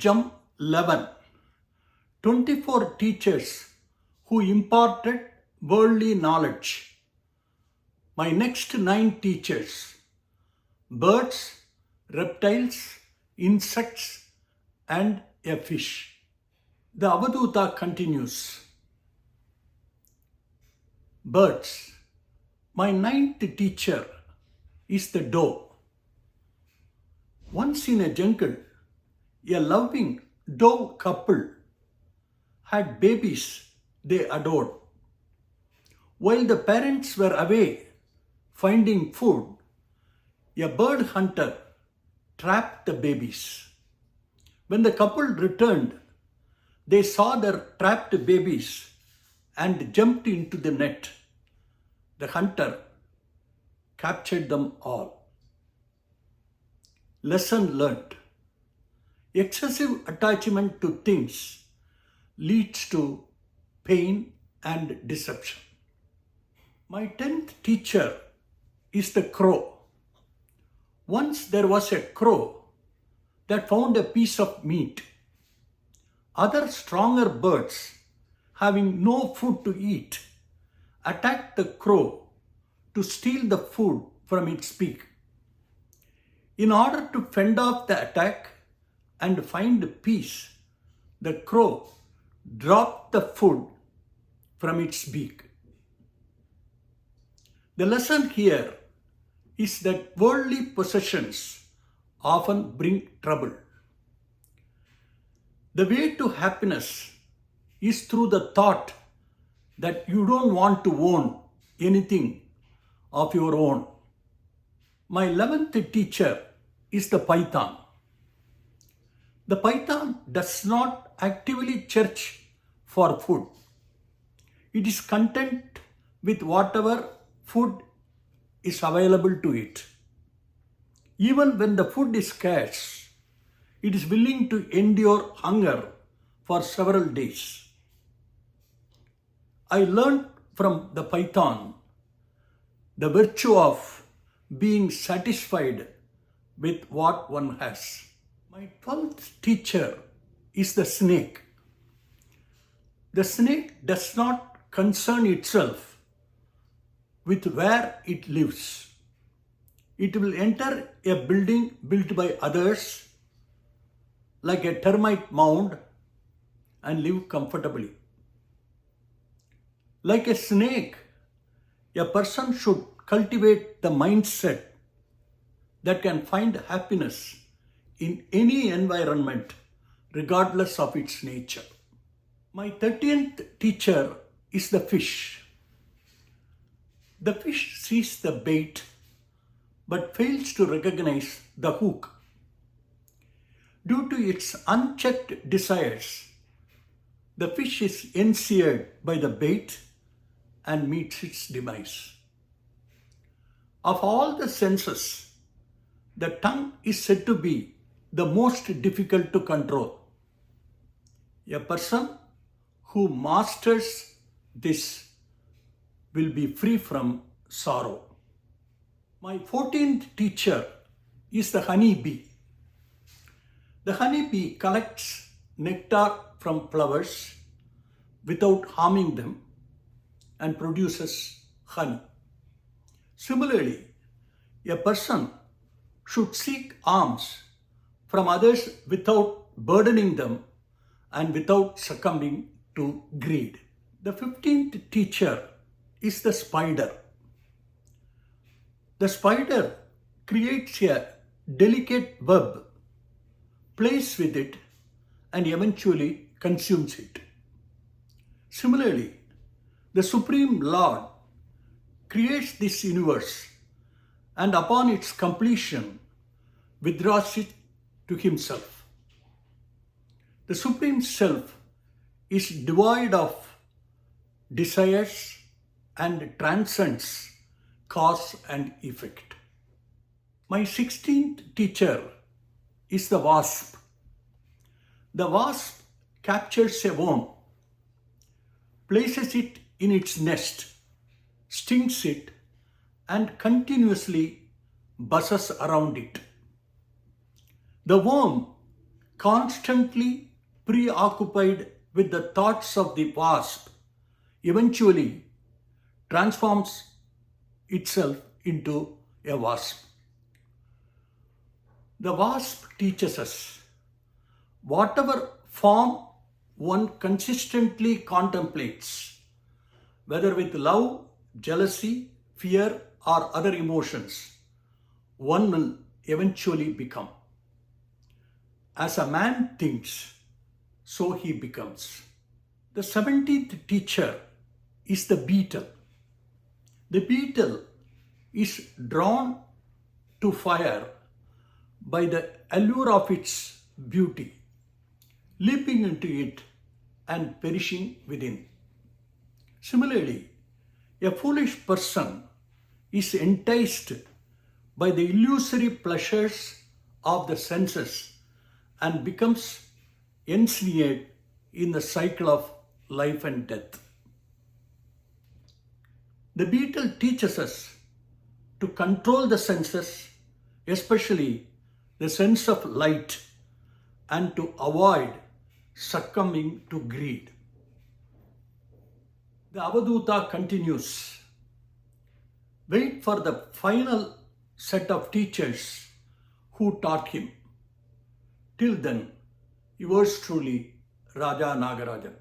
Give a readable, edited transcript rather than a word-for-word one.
Gem-11, 24 teachers who imparted worldly knowledge. My next 9 teachers: birds, reptiles, insects, and a fish. The Avadhutha continues. Birds. My 9th teacher is the doe. Once in a jungle, a loving doe couple had babies they adored. While the parents were away finding food, a bird hunter trapped the babies. When the couple returned, they saw their trapped babies and jumped into the net. The hunter captured them all. Lesson learned. Excessive attachment to things leads to pain and deception. My 10th teacher is the crow. Once there was a crow that found a piece of meat. Other stronger birds, having no food to eat, attacked the crow to steal the food from its beak. In order to fend off the attack and find peace, the crow dropped the food from its beak. The lesson here is that worldly possessions often bring trouble. The way to happiness is through the thought that you don't want to own anything of your own. My 11th teacher is the python. The python does not actively search for food. It is content with whatever food is available to it. Even when the food is scarce, it is willing to endure hunger for several days. I learned from the python the virtue of being satisfied with what one has. My 12th teacher is the snake. The snake does not concern itself with where it lives. It will enter a building built by others, like a termite mound, and live comfortably. Like a snake, a person should cultivate the mindset that can find happiness in any environment, regardless of its nature. My 13th teacher is the fish. The fish sees the bait but fails to recognize the hook. Due to its unchecked desires, the fish is ensnared by the bait and meets its demise. Of all the senses, the tongue is said to be the most difficult to control. A person who masters this will be free from sorrow. My 14th teacher is the honeybee. The honeybee collects nectar from flowers without harming them and produces honey. Similarly, a person should seek alms from others without burdening them and without succumbing to greed. The 15th teacher is the spider. The spider creates a delicate web, plays with it, and eventually consumes it. Similarly, the Supreme Lord creates this universe and upon its completion withdraws it to himself. The Supreme Self is devoid of desires and transcends cause and effect. My 16th teacher is the wasp. The wasp captures a worm, places it in its nest, stings it, and continuously buzzes around it. The worm constantly preoccupied with the thoughts of the wasp, eventually transforms itself into a wasp. The wasp teaches us whatever form one consistently contemplates, whether with love, jealousy, fear, or other emotions, one will eventually become. As a man thinks, so he becomes. The 17th teacher is the beetle. The beetle is drawn to fire by the allure of its beauty, leaping into it and perishing within. Similarly, a foolish person is enticed by the illusory pleasures of the senses and becomes ensnared in the cycle of life and death. The beetle teaches us to control the senses, especially the sense of light, and to avoid succumbing to greed. The Avadhutha continues. Wait for the final set of teachers who taught him. Till then, yours truly, Raja Nagarajan.